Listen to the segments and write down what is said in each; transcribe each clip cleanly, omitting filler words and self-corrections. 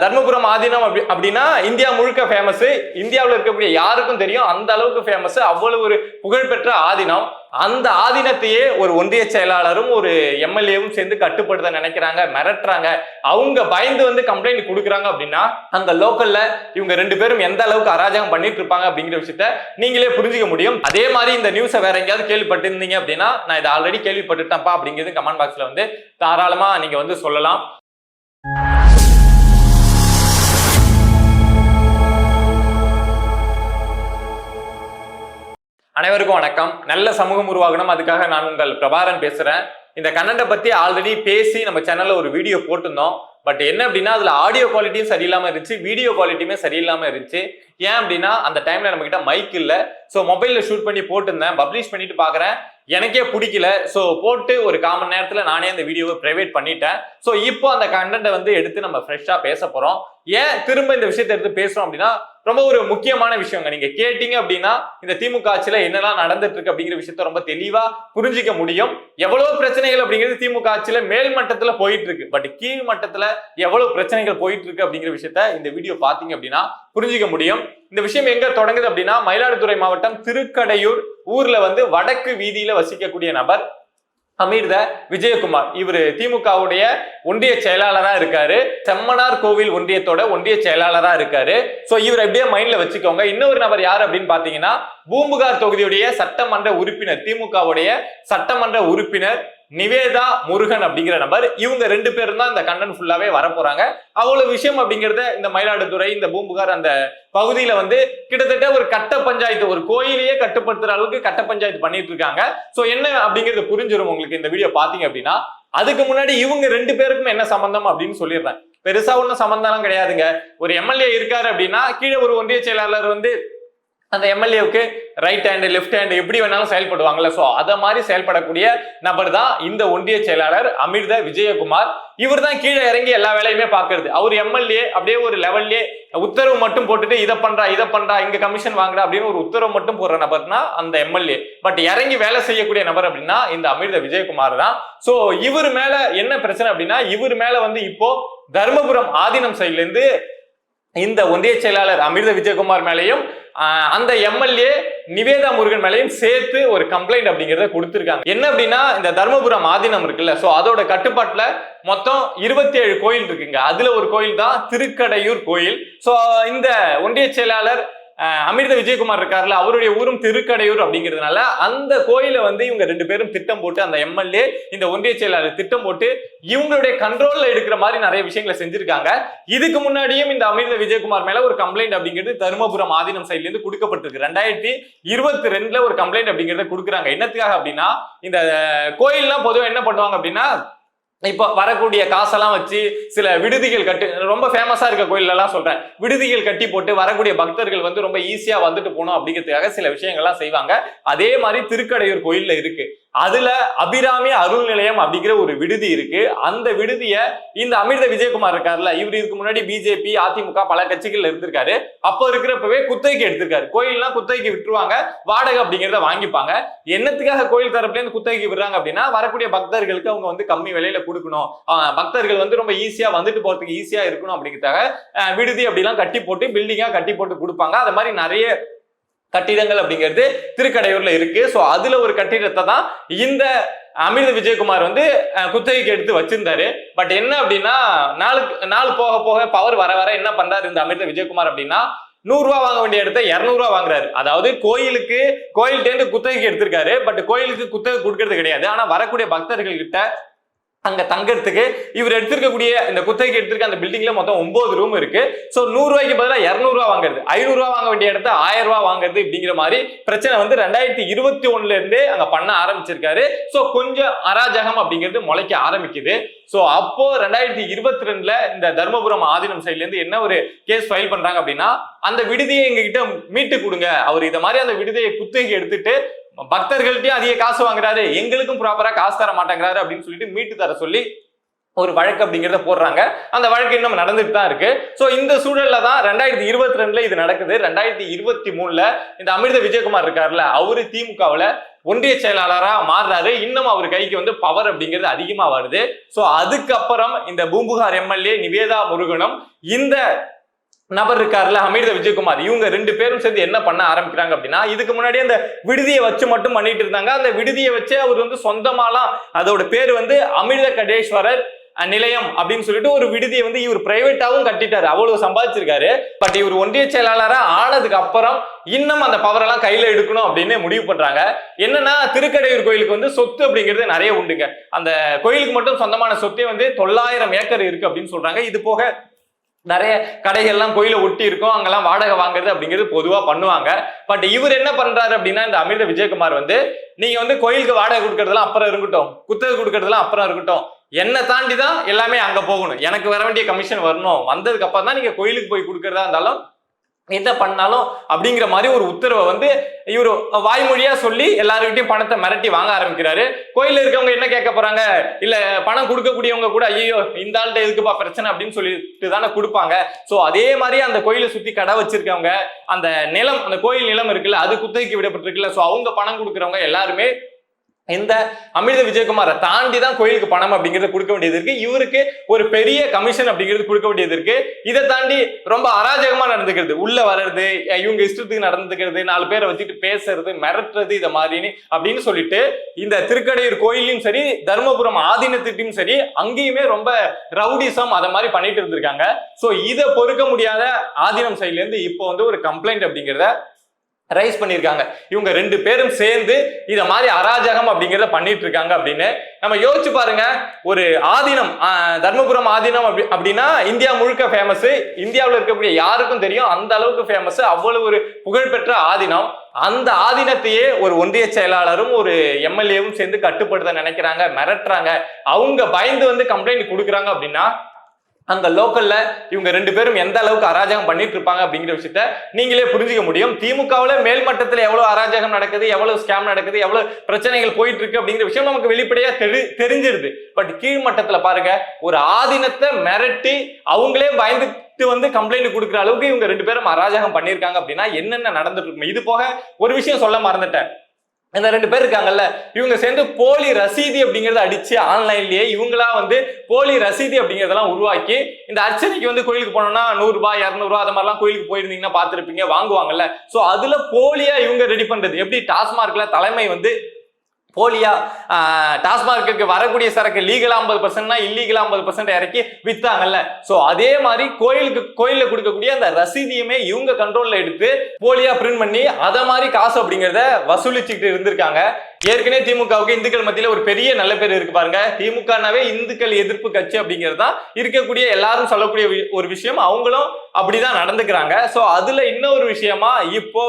தர்மபுரம் ஆதீனம் அப்படின்னா இந்தியா முழுக்க ஃபேமஸ். இந்தியாவில் இருக்கக்கூடிய யாருக்கும் தெரியும், அந்த அளவுக்கு ஃபேமஸ். அவ்வளவு ஒரு புகழ்பெற்ற ஆதீனம். அந்த ஆதீனத்தையே ஒரு ஒன்றிய செயலாளரும் ஒரு எம்எல்ஏவும் சேர்ந்து கட்டுப்படுத்த நினைக்கிறாங்க, மிரட்டுறாங்க. அவங்க பயந்து வந்து கம்ப்ளைண்ட் கொடுக்குறாங்க அப்படின்னா அந்த லோக்கல்ல இவங்க ரெண்டு பேரும் எந்த அளவுக்கு அராஜகம் பண்ணிட்டு இருப்பாங்க அப்படிங்கிற விஷயத்த நீங்களே புரிஞ்சுக்க முடியும். அதே மாதிரி இந்த நியூஸை வேற எங்கேயாவது கேள்விப்பட்டிருந்தீங்க அப்படின்னா, நான் இதை ஆல்ரெடி கேள்விப்பட்டுட்டேன்ப்பா அப்படிங்கிறது கமெண்ட் பாக்ஸ்ல வந்து தாராளமா நீங்க வந்து சொல்லலாம். அனைவருக்கும் வணக்கம். நல்ல சமூகம் உருவாகணும், அதுக்காக நான் உங்கள் பிரபாரன் பேசுறேன். இந்த கண்டென்ட்டை பத்தி ஆல்ரெடி பேசி நம்ம சேனல்ல ஒரு வீடியோ போட்டிருந்தோம். பட் என்ன அப்படின்னா அதுல ஆடியோ குவாலிட்டியும் சரியில்லாம இருந்துச்சு, வீடியோ குவாலிட்டியுமே சரியில்லாம இருந்துச்சு. ஏன் அப்படின்னா அந்த டைம்ல நம்ம கிட்ட மைக் இல்ல. ஸோ மொபைல்ல ஷூட் பண்ணி போட்டிருந்தேன், பப்ளிஷ் பண்ணிட்டு பாக்குறேன், எனக்கே பிடிக்கல. ஸோ போட்டு ஒரு 1/4 மணி நேரத்துல நானே அந்த வீடியோவை பிரைவேட் பண்ணிட்டேன். ஸோ இப்போ அந்த கண்டென்ட்டை வந்து எடுத்து நம்ம ஃப்ரெஷ்ஷா பேச போறோம். ஏன் திரும்ப இந்த விஷயத்தை எடுத்து பேசுறோம் அப்படின்னா ரொம்ப ஒரு முக்கியமான விஷயங்க. நீங்க கேட்டீங்க அப்படின்னா இந்த திமுக ஆட்சியில என்னெல்லாம் நடந்துட்டு இருக்கு அப்படிங்கிற விஷயத்த ரொம்ப தெளிவா புரிஞ்சிக்க முடியும். எவ்வளவு பிரச்சனைகள் அப்படிங்கிறது திமுக ஆட்சியில மேல் மட்டத்துல போயிட்டு இருக்கு, பட் கீழ் மட்டத்துல எவ்வளவு பிரச்சனைகள் போயிட்டு இருக்கு அப்படிங்கிற விஷயத்த இந்த வீடியோ பாத்தீங்க அப்படின்னா புரிஞ்சிக்க முடியும். இந்த விஷயம் எங்க தொடங்குது அப்படின்னா மயிலாடுதுறை மாவட்டம் திருக்கடையூர் ஊர்ல வந்து வடக்கு வீதியில வசிக்கக்கூடிய நபர் அமீர்த விஜயகுமார். இவர் திமுகவுடைய ஒன்றிய செயலாளரா இருக்காரு, செம்மனார் கோவில் ஒன்றியத்தோட ஒன்றிய செயலாளரா இருக்காரு. சோ இவர் எப்படியே மைண்ட்ல வச்சுக்கோங்க. இன்னொரு நபர் யார் அப்படின்னு பாத்தீங்கன்னா பூம்புகார் தொகுதியுடைய சட்டமன்ற உறுப்பினர், திமுகவுடைய சட்டமன்ற உறுப்பினர் நிவேதா முருகன் அப்படிங்கிற நபர். இவங்க ரெண்டு பேரும் தான் இந்த கண்டென்ட் ஃபுல்லாவே வர போறாங்க. அவ்வளவு விஷயம் அப்படிங்கறத இந்த மயிலாடுதுறை இந்த பூம்புகார் அந்த பகுதியில வந்து கிட்டத்தட்ட ஒரு கட்ட பஞ்சாயத்து, ஒரு கோயிலையே கட்டுப்படுத்துற அளவுக்கு கட்ட பஞ்சாயத்து பண்ணிட்டு இருக்காங்க. சோ என்ன அப்படிங்கறது புரிஞ்சிடும் உங்களுக்கு இந்த வீடியோ பாத்தீங்க அப்படின்னா. அதுக்கு முன்னாடி இவங்க ரெண்டு பேருக்கும் என்ன சம்பந்தம் அப்படின்னு சொல்லிடுறேன். பெருசா ஒன்னும் சம்பந்தம் கிடையாதுங்க. ஒரு எம்எல்ஏ இருக்காரு அப்படின்னா கீழே ஒரு ஒன்றிய செயலாளர் வந்து அந்த எம்எல்ஏவுக்கு ரைட் ஹேண்ட் லெஃப்ட் ஹேண்ட் எப்படி வேணாலும் செயல்படுவாங்கல்ல. சோ அத மாதிரி செயல்படக்கூடிய நபர் தான் இந்த ஒன்றிய செயலாளர் அமிர்த விஜயகுமார். இவர் தான் கீழே இறங்கி எல்லா வேலையுமே பாக்குறது. அவர் எம்எல்ஏ அப்படியே ஒரு லெவல்லே உத்தரவு மட்டும் போட்டுட்டு இதை பண்றா இங்க கமிஷன் வாங்குறா அப்படின்னு ஒரு உத்தரவு மட்டும் போடுற நபர்னா அந்த எம்எல்ஏ. பட் இறங்கி வேலை செய்யக்கூடிய நபர் அப்படின்னா இந்த அமிர்த விஜயகுமார் தான். சோ இவர் மேல என்ன பிரச்சனை அப்படின்னா இவர் மேல வந்து இப்போ தர்மபுரம் ஆதீனம் சைட்ல இருந்து இந்த ஒன்றிய செயலாளர் அமிர்த விஜயகுமார் மேலையும் அந்த எம்எல்ஏ நிவேதா முருகன் மேலையும் சேர்த்து ஒரு கம்ப்ளைண்ட் அப்படிங்கறத கொடுத்திருக்காங்க. என்ன அப்படின்னா இந்த தர்மபுரம் ஆதீனம் இருக்குல்ல, சோ அதோட கட்டுப்பாட்டுல மொத்தம் 27 கோயில் இருக்குங்க. அதுல ஒரு கோயில் தான் திருக்கடையூர் கோயில். சோ இந்த ஒன்றிய செயலாளர் அமிர்த விஜயகுமார் இருக்காருல்ல, அவருடைய ஊரும் திருக்கடையூர் அப்படிங்கிறதுனால அந்த கோயிலை வந்து இவங்க ரெண்டு பேரும் திட்டம் போட்டு, அந்த எம்எல்ஏ இந்த ஒன்றிய செயலாளர் திட்டம் போட்டு இவங்களுடைய கண்ட்ரோல்ல எடுக்கிற மாதிரி நிறைய விஷயங்களை செஞ்சிருக்காங்க. இதுக்கு முன்னாடியும் இந்த அமிர்த விஜயகுமார் மேல ஒரு கம்ப்ளைண்ட் அப்படிங்கிறது தர்மபுரம் ஆதீனம் சைட்ல இருந்து கொடுக்கப்பட்டிருக்கு. 2022 ஒரு கம்ப்ளைண்ட் அப்படிங்கறத கொடுக்குறாங்க. என்னத்துக்காக அப்படின்னா இந்த கோயில்லாம் பொதுவாக என்ன பண்ணுவாங்க அப்படின்னா இப்ப வரக்கூடிய காசெல்லாம் வச்சு சில விடுதிகள் கட்டி, ரொம்ப ஃபேமஸா இருக்க கோயில் எல்லாம் சொல்றேன், விடுதிகள் கட்டி போட்டு வரக்கூடிய பக்தர்கள் வந்து ரொம்ப ஈஸியா வந்துட்டு போகணும் அப்படிங்கிறதுக்காக சில விஷயங்கள்லாம் செய்வாங்க. அதே மாதிரி திருக்கடையூர் கோயில்ல இருக்கு. அதுல அபிராமி அருள் நிலையம் அப்படிங்கிற ஒரு விடுதி இருக்கு. அந்த விடுதிய இந்த அமிர்த விஜயகுமார் இருக்காருல்ல, இவர் இதுக்கு முன்னாடி பிஜேபி அதிமுக பல கட்சிகள் இருந்திருக்காரு. அப்போ இருக்கிறப்பவே குத்தகைக்கு எடுத்திருக்காரு. கோயில்லாம் குத்தகைக்கு விட்டுருவாங்க, வாடகை அப்படிங்கிறத வாங்கிப்பாங்க. என்னத்துக்காக கோயில் தரப்புல இருந்து குத்தகைக்கு விடுறாங்க அப்படின்னா வரக்கூடிய பக்தர்களுக்கு அவங்க வந்து கம்மி விலையில கொடுக்கணும், பக்தர்கள் வந்து ரொம்ப ஈஸியா வந்துட்டு போறதுக்கு ஈஸியா இருக்கணும் அப்படிங்கிறதுக்காக விடுதி அப்படிலாம் கட்டி போட்டு பில்டிங்கா கட்டி போட்டு கொடுப்பாங்க. அது மாதிரி நிறைய கட்டிடங்கள் அப்படிங்கிறது திருக்கடையூர்ல இருக்கு. சோ அதுல ஒரு கட்டிடத்தை தான் இந்த அமிர்த விஜயகுமார் வந்து குத்தகைக்கு எடுத்து வச்சிருந்தாரு. பட் என்ன அப்படின்னா நாள் போக போக பவர் வர வர என்ன பண்றாரு இந்த அமிர்த விஜயகுமார் அப்படின்னா 100 ரூபாய் வாங்க வேண்டிய இடத்த 200 ரூபாய் வாங்குறாரு. அதாவது கோயில்கிட்ட குத்தகைக்கு எடுத்திருக்காரு, பட் கோயிலுக்கு குத்தகை கொடுக்கறது கிடையாது. ஆனா வரக்கூடிய பக்தர்கள் கிட்ட அங்க தங்கறதுக்கு இவர் எடுத்திருக்கக்கூடிய இந்த குத்தகைக்கு எடுத்திருக்க அந்த பில்டிங்ல மொத்தம் 9 ரூம் இருக்கு. சோ 100 ரூபாய்க்கு பதிலாக 200 ரூபாய் வாங்குறது, 500 ரூபாய் வாங்க வேண்டிய இடத்த 1000 ரூபாய் வாங்குறது இப்படிங்கிற மாதிரி பிரச்சனை வந்து 2021 இருந்தே அங்க பண்ண ஆரம்பிச்சிருக்காரு. சோ கொஞ்சம் அராஜகம் அப்படிங்கிறது முளைக்க ஆரம்பிக்குது. சோ அப்போ 2022 இந்த தர்மபுரம் ஆதீனம் சைட்ல இருந்து என்ன ஒரு கேஸ் ஃபைல் பண்றாங்க அப்படின்னா அந்த விடுதியை எங்ககிட்ட மீட்டு கொடுங்க, அவர் இத மாதிரி அந்த விடுதியை குத்தகைக்கு எடுத்துட்டு பக்தர்கள்ட்டே அதிக காசு வாங்குறாரு, எங்களுக்கும் ப்ராப்பரா காசு தர மாட்டேங்கிறாரு அப்படின்னு சொல்லிட்டு மீட்டு தர சொல்லி ஒரு வழக்கு அப்படிங்கிறத போடுறாங்க. அந்த வழக்கு இன்னும் நடந்துட்டு தான் இருக்கு. சோ இந்த சூழல்ல தான் 2022 இது நடக்குது. 2023 இந்த அமிர்த விஜயகுமார் இருக்காருல்ல, அவரு திமுகவுல ஒன்றிய செயலாளரா மாறுறாரு. இன்னும் அவர் கைக்கு வந்து பவர் அப்படிங்கிறது அதிகமா வருது. சோ அதுக்கப்புறம் இந்த பூம்புகார் எம்எல்ஏ நிவேதா முருகனும் இந்த நபர் இருக்காருல்ல அமிர்த விஜயகுமார், இவங்க 2 பேரும் சேர்ந்து என்ன பண்ண ஆரம்பிக்கிறாங்க அப்படின்னா, இதுக்கு முன்னாடி அந்த விடுதியை வச்சு மட்டும் பண்ணிட்டு இருந்தாங்க. அந்த விடுதியை வச்சு அவர் வந்து சொந்தமாலாம், அதோட பேர் வந்து அமிர்த கடேஸ்வரர் நிலையம் அப்படின்னு சொல்லிட்டு ஒரு விடுதியை வந்து இவர் பிரைவேட்டாவும் கட்டிட்டாரு. அவ்வளவு சம்பாதிச்சிருக்காரு. பட் இவர் ஒன்றிய செயலாளரா ஆனதுக்கு அப்புறம் இன்னும் அந்த பவர் எல்லாம் கையில எடுக்கணும் அப்படின்னு முடிவு பண்றாங்க. என்னன்னா, திருக்கடையூர் கோயிலுக்கு வந்து சொத்து அப்படிங்கிறது நிறைய உண்டுங்க. அந்த கோயிலுக்கு மட்டும் சொந்தமான சொத்தே வந்து 900 ஏக்கர் இருக்கு அப்படின்னு சொல்றாங்க. இது போக நிறைய கடைகள்லாம் கோயிலை ஒட்டி இருக்கும், அங்கெல்லாம் வாடகை வாங்குறது அப்படிங்கிறது பொதுவா பண்ணுவாங்க. பட் இவர் என்ன பண்றாரு அப்படின்னா, இந்த அமிர்த விஜயகுமார் வந்து நீங்க வந்து கோயிலுக்கு வாடகை கொடுக்கறதெல்லாம் அப்புறம் இருக்கட்டும், குத்தகை கொடுக்கறதெல்லாம் அப்புறம் இருக்கட்டும், என்ன தாண்டி தான் எல்லாமே அங்க போகணும், எனக்கு வர வேண்டிய கமிஷன் வரணும், வந்ததுக்கு அப்புறம் தான் நீங்க கோயிலுக்கு போய் கொடுக்கறதா இருந்தாலும் என்ன பண்ணாலும் அப்படிங்கிற மாதிரி ஒரு உத்தரவை வந்து இவரு வாய்மொழியா சொல்லி எல்லாருக்கிட்டையும் பணத்தை மிரட்டி வாங்க ஆரம்பிக்கிறாரு. கோயில இருக்கவங்க என்ன கேட்க போறாங்க, இல்ல பணம் கொடுக்கக்கூடியவங்க கூட ஐயோ இந்த ஆள்கிட்ட எதுக்குப்பா பிரச்சனை அப்படின்னு சொல்லிட்டு தானே கொடுப்பாங்க. சோ அதே மாதிரி அந்த கோயிலை சுத்தி கடை வச்சிருக்கவங்க, அந்த நிலம், அந்த கோயில் நிலம் இருக்குல்ல, அது குத்தகைக்கு விடப்பட்டிருக்குல்ல, சோ அவங்க பணம் கொடுக்கறவங்க எல்லாருமே இந்த அமிர்த விஜயகுமாரை தாண்டி தான் கோயிலுக்கு பணம் அப்படிங்கிறது கொடுக்க வேண்டியது இருக்கு. இவருக்கு ஒரு பெரிய கமிஷன் அப்படிங்கிறது கொடுக்க வேண்டியது இருக்கு. இதை தாண்டி ரொம்ப அராஜகமா நடந்துக்கிறது, உள்ள வர்றது, இவங்க இஷ்டத்துக்கு நடந்துக்கிறது, 4 பேரை வச்சுட்டு பேசுறது, மிரட்டுறது, இதை மாதிரி அப்படின்னு சொல்லிட்டு இந்த திருக்கடையூர் கோயிலையும் சரி, தர்மபுரம் ஆதீனத்திட்டையும் சரி, அங்கேயுமே ரொம்ப ரவுடிசம் அதை மாதிரி பண்ணிட்டு இருந்திருக்காங்க. சோ இதை பொறுக்க முடியாத ஆதீனம் சைட்ல இருந்து இப்போ வந்து ஒரு கம்ப்ளைண்ட் அப்படிங்கிறத ரைஸ் பண்ணிருக்காங்க. இவங்க 2 பேரும் சேர்ந்து இத மாதிரி அராஜகம் அப்படிங்கிறத பண்ணிட்டு இருக்காங்க அப்படின்னு நம்ம யோசிச்சு பாருங்க. ஒரு ஆதீனம், தர்மபுரம் ஆதீனம் அப்படின்னா இந்தியா முழுக்க ஃபேமஸ், இந்தியாவில் இருக்கக்கூடிய யாருக்கும் தெரியும், அந்த அளவுக்கு ஃபேமஸ், அவ்வளவு ஒரு புகழ்பெற்ற ஆதீனம். அந்த ஆதீனத்தையே ஒரு ஒன்றிய செயலாளரும் ஒரு எம்எல்ஏவும் சேர்ந்து கட்டுப்படுத்த நினைக்கிறாங்க, மிரட்டுறாங்க. அவங்க பயந்து வந்து கம்ப்ளைண்ட் கொடுக்குறாங்க அப்படின்னா அந்த லோக்கல்ல இவங்க 2 பேரும் எந்த அளவுக்கு அராஜகம் பண்ணிட்டு இருப்பாங்க அப்படிங்கிற விஷயத்த நீங்களே புரிஞ்சுக்க முடியும். திமுகவுல மேல்மட்டத்தில் எவ்வளவு அராஜகம் நடக்குது, எவ்வளவு ஸ்கேம் நடக்குது, எவ்வளவு பிரச்சனைகள் போயிட்டு இருக்கு அப்படிங்கிற விஷயம் நமக்கு வெளிப்படையா தெரிஞ்சிருது. பட் கீழ்மட்டத்துல பாருங்க, ஒரு ஆதீனத்தை மிரட்டி அவங்களே பயந்துட்டு வந்து கம்ப்ளைண்ட் கொடுக்குற அளவுக்கு இவங்க 2 பேரும் அராஜகம் பண்ணியிருக்காங்க அப்படின்னா என்னென்ன நடந்துட்டு இருக்கும். இது போக ஒரு விஷயம் சொல்ல மறந்துட்டேன். இந்த 2 பேர் இருக்காங்கல்ல, இவங்க சேர்ந்து போலி ரசீதி அப்படிங்கறத அடிச்சு ஆன்லைன்லயே இவங்களா வந்து போலி ரசீதி அப்படிங்கறதெல்லாம் உருவாக்கி, இந்த அர்ச்சனைக்கு வந்து கோயிலுக்கு போனோம்னா 100 ரூபாய் 200 ரூபாய் அது மாதிரிலாம் கோயிலுக்கு போயிருந்தீங்கன்னா பாத்துருப்பீங்க, வாங்குவாங்கல்ல. சோ அதுல போலியா இவங்க ரெடி பண்றது எப்படி, டாஸ்மார்க்ல தலைமை வந்து போலியா டாஸ்மார்க்கு வரக்கூடிய சரக்கு லீகலா 50% இல்லீகலா 50% இறக்கி வித்தாங்கல்ல. சோ அதே மாதிரி கோயில்ல கொடுக்கக்கூடிய அந்த ரசீதியுமே இவங்க கண்ட்ரோல்ல எடுத்து போலியா பிரிண்ட் பண்ணி அத மாதிரி காசு அப்படிங்கறத வசூலிச்சுட்டு இருந்திருக்காங்க. ஏற்கனவே திமுகவுக்கு இந்துக்கள் மத்தியில ஒரு பெரிய நல்ல பேர் இருக்கு பாருங்க. திமுகனாவே இந்துக்கள் எதிர்ப்பு கட்சி அப்படிங்கிறது தான் இருக்கக்கூடிய எல்லாரும் சொல்லக்கூடிய ஒரு விஷயம். அவங்களும் அப்படிதான் நடந்துக்கிறாங்க. சோ அதுல இன்னொரு விஷயமா இப்போ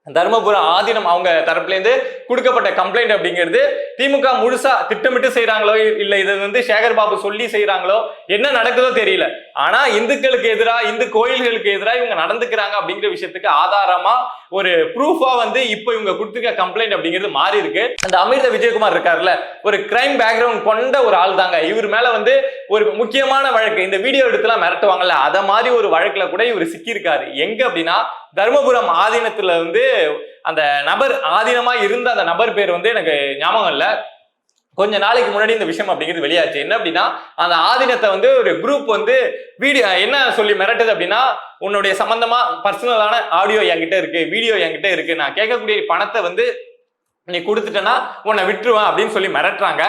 தர்மபுரம் ஆதீனம் அவங்க தரப்புல இருந்து கொடுக்கப்பட்ட கம்ப்ளைண்ட் அப்படிங்கிறது திமுக முழுசா திட்டமிட்டு செய்யறாங்களோ இல்ல இது வந்து சேகர் பாபு சொல்லி செய்யறாங்களோ என்ன நடக்குதோ தெரியல. ஆனா இந்துக்களுக்கு எதிரா, இந்து கோயில்களுக்கு எதிராக இவங்க நடந்துக்கிறாங்க அப்படிங்கிற விஷயத்துக்கு ஆதாரமா ஒரு ப்ரூஃபா வந்து இப்போ இவங்க கொடுத்துருக்க கம்ப்ளைண்ட் அப்படிங்கிறது மாறி இருக்கு. அந்த அமிர்த விஜயகுமார் இருக்காருல்ல, ஒரு கிரைம் பேக்ரவுண்ட் கொண்ட ஒரு ஆள் தாங்க. இவர் மேல வந்து ஒரு முக்கியமான வழக்கு, இந்த வீடியோ எடுத்துலாம் மிரட்டுவாங்கல்ல, அத மாதிரி ஒரு வழக்குல கூட இவர் சிக்கியிருக்காரு. எங்க அப்படின்னா தர்மபுரம் ஆதீனத்துல வந்து அந்த நபர் ஆதீனமா இருந்த அந்த நபர் பேர் வந்து எனக்கு ஞாபகம் இல்ல. கொஞ்ச நாளைக்கு முன்னாடி இந்த விஷயம் அப்படிங்கிறது வெளியாச்சு. என்ன அப்படின்னா, அந்த ஆதீனத்தை வந்து ஒரு குரூப் வந்து வீடியோ என்ன சொல்லி மிரட்டுது அப்படின்னா, உன்னுடைய சம்பந்தமா பர்சனலான ஆடியோ என்கிட்ட இருக்கு, வீடியோ என்கிட்ட இருக்கு, நான் கேட்கக்கூடிய பணத்தை வந்து நீ கொடுத்துட்டேன்னா உன்னை விட்டுருவேன் அப்படின்னு சொல்லி மிரட்டுறாங்க.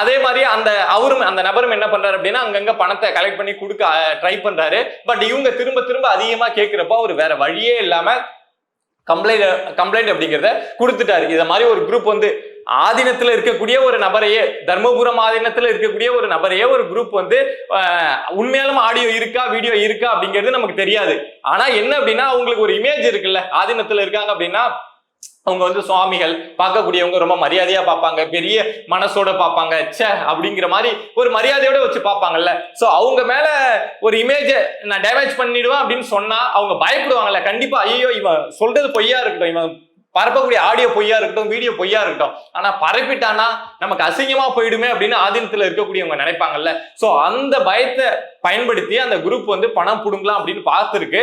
அதே மாதிரி அந்த நபரும் என்ன பண்றாரு அப்படின்னா, அங்கங்க பணத்தை கலெக்ட் பண்ணி கொடுக்க ட்ரை பண்றாரு. பட் இவங்க திரும்ப திரும்ப அதிகமா கேட்கிறப்ப அவர் வேற வழியே இல்லாம கம்ப்ளைண்ட் அப்படிங்கிறத கொடுத்துட்டாரு. இத மாதிரி ஒரு குரூப் வந்து ஆதீனத்துல இருக்கக்கூடிய ஒரு நபரையே, தர்மபுரம் ஆதீனத்துல இருக்கக்கூடிய ஒரு நபரையே ஒரு குரூப் வந்து உண்மையாலும் ஆடியோ இருக்கா வீடியோ இருக்கா அப்படிங்கிறது நமக்கு தெரியாது. ஆனா என்ன அப்படின்னா, அவங்களுக்கு ஒரு இமேஜ் இருக்குல்ல, ஆதீனத்துல இருக்காங்க அப்படின்னா அவங்க வந்து சுவாமிகள் பார்க்கக்கூடியவங்க ரொம்ப மரியாதையா பார்ப்பாங்க, பெரிய மனசோட பார்ப்பாங்க, ச்சே அப்படிங்கிற மாதிரி ஒரு மரியாதையோட வச்சு பார்ப்பாங்கல்ல. சோ அவங்க மேல ஒரு இமேஜ் நான் டேமேஜ் பண்ணிடுவேன் அப்படின்னு சொன்னா அவங்க பயப்படுவாங்கல்ல. கண்டிப்பா ஐயோ இவன் சொல்றது பொய்யா இருக்கட்டும், இவன் பரப்பக்கூடிய ஆடியோ பொய்யா இருக்கட்டும், வீடியோ பொய்யா இருக்கட்டும், ஆனா பரப்பிட்டானா நமக்கு அசிங்கமா போயிடுமே அப்படின்னு ஆதீனத்துல இருக்கக்கூடியவங்க நினைப்பாங்கல்ல. சோ அந்த பயத்தை பயன்படுத்தி அந்த குரூப் வந்து பணம் புடுங்கலாம் அப்படின்னு பார்த்துருக்கு.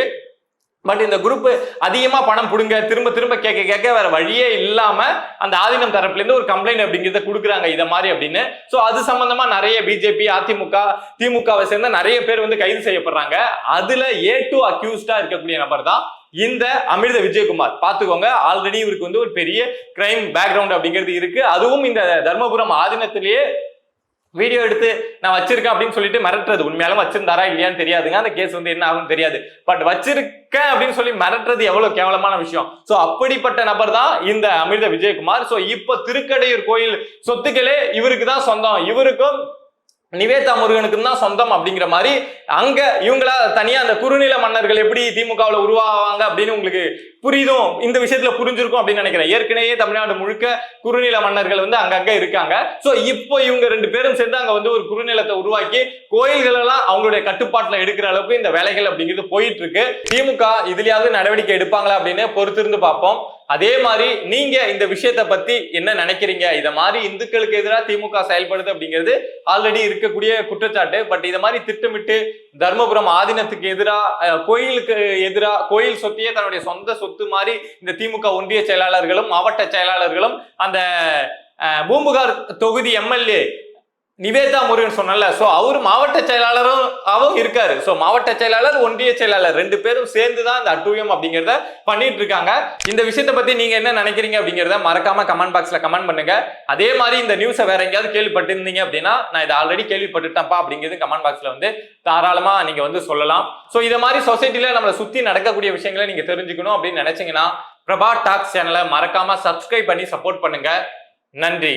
பட் இந்த குரூப் அதிகமா பணம் புடுங்க திரும்ப திரும்ப கேட்க கேட்க வேற வழியே இல்லாம அந்த ஆதீனம் தரப்புல இருந்து ஒரு கம்ப்ளைண்ட் அப்படிங்கிறத கொடுக்குறாங்க இத மாதிரி அப்படின்னு. சோ அது சம்பந்தமா நிறைய பிஜேபி, அதிமுக, திமுகவை சேர்ந்த நிறைய பேர் வந்து கைது செய்யப்படுறாங்க. அதுல A2 அக்யூஸ்டா இருக்கக்கூடிய நபர் தான் இந்த அமிர்த விஜயகுமார். பாத்துக்கோங்க, ஆல்ரெடி இவருக்கு வந்து ஒரு பெரிய கிரைம் பேக்ரவுண்ட் அப்படிங்கிறது இருக்கு. அதுவும் இந்த தர்மபுரம் ஆதீனத்திலேயே வீடியோ எடுத்து நான் வச்சிருக்கேன் அப்படின்னு சொல்லிட்டு மிரட்டுறது. உண்மையாலும் வச்சிருந்தாரா இல்லையான்னு தெரியாதுங்க, அந்த கேஸ் வந்து என்ன ஆகும் தெரியாது. பட் வச்சிருக்கேன் அப்படின்னு சொல்லி மிரட்டுறது எவ்வளவு கேவலமான விஷயம். சோ அப்படிப்பட்ட நபர் தான் இந்த அமிர்த விஜயகுமார். சோ இப்போ திருக்கடையூர் கோயில் சொத்துக்களே இவருக்கு தான் சொந்தம், இவருக்கும் நிவேதா முருகனுக்கும் தான் சொந்தம் அப்படிங்கிற மாதிரி அங்க இவங்களா தனியா அந்த குறுநில மன்னர்கள் எப்படி திமுகவுல உருவாவாங்க அப்படின்னு உங்களுக்கு புரியுதும், இந்த விஷயத்துல புரிஞ்சிருக்கும் அப்படின்னு நினைக்கிறேன். ஏற்கனவே தமிழ்நாடு முழுக்க குறுநில மன்னர்கள் வந்து அங்கங்க இருக்காங்க. சோ இப்போ இவங்க 2 பேரும் சேர்ந்து அங்க வந்து ஒரு குறுநிலத்தை உருவாக்கி கோயில்கள் எல்லாம் அவங்களுடைய கட்டுப்பாட்டுல எடுக்கிற அளவுக்கு இந்த வேலைகள் அப்படிங்கிறது போயிட்டு இருக்கு. திமுக இதுலயாவது நடவடிக்கை எடுப்பாங்களா அப்படின்னு பொறுத்திருந்து பார்ப்போம். அதே மாதிரி நீங்க இந்த விஷயத்தை பத்தி என்ன நினைக்கிறீங்க? இத மாதிரி இந்துக்களுக்கு எதிராக திமுக செயல்படுது அப்படிங்கிறது ஆல்ரெடி இருக்கக்கூடிய குற்றச்சாட்டு. பட் இத மாதிரி திட்டமிட்டு தர்மபுரம் ஆதீனத்துக்கு எதிராக, கோயிலுக்கு எதிராக, கோயில் சொத்தையே தன்னுடைய சொந்த சொத்து மாதிரி இந்த திமுக ஒன்றிய செயலாளர்களும் மாவட்ட செயலாளர்களும் அந்த பூம்புகார் தொகுதி MLA நிவேதா முருகன் சொன்னல, சோ அவரு மாவட்ட செயலாளரும் அவரும் இருக்காரு. சோ மாவட்ட செயலாளர், ஒன்றிய செயலாளர் 2 பேரும் சேர்ந்துதான் இந்த அட்டூழியம் அப்படிங்கிறத பண்ணிட்டு இருக்காங்க. இந்த விஷயத்தை பத்தி நீங்க என்ன நினைக்கிறீங்க அப்படிங்கிறத மறக்காம கமெண்ட் பாக்ஸ்ல கமெண்ட் பண்ணுங்க. அதே மாதிரி இந்த நியூஸை வேற எங்கேயாவது கேள்விப்பட்டிருந்தீங்க அப்படின்னா, நான் இதை ஆல்ரெடி கேள்விப்பட்டுட்டேன்ப்பா அப்படிங்கிறது கமெண்ட் பாக்ஸ்ல வந்து தாராளமா நீங்க வந்து சொல்லலாம். சோ இத மாதிரி சொசைட்டில நம்மளை சுத்தி நடக்கக்கூடிய விஷயங்களை நீங்க தெரிஞ்சுக்கணும் அப்படின்னு நினைச்சீங்கன்னா பிரபா டாக்ஸ் சேனலை மறக்காம சப்ஸ்கிரைப் பண்ணி சப்போர்ட் பண்ணுங்க. நன்றி.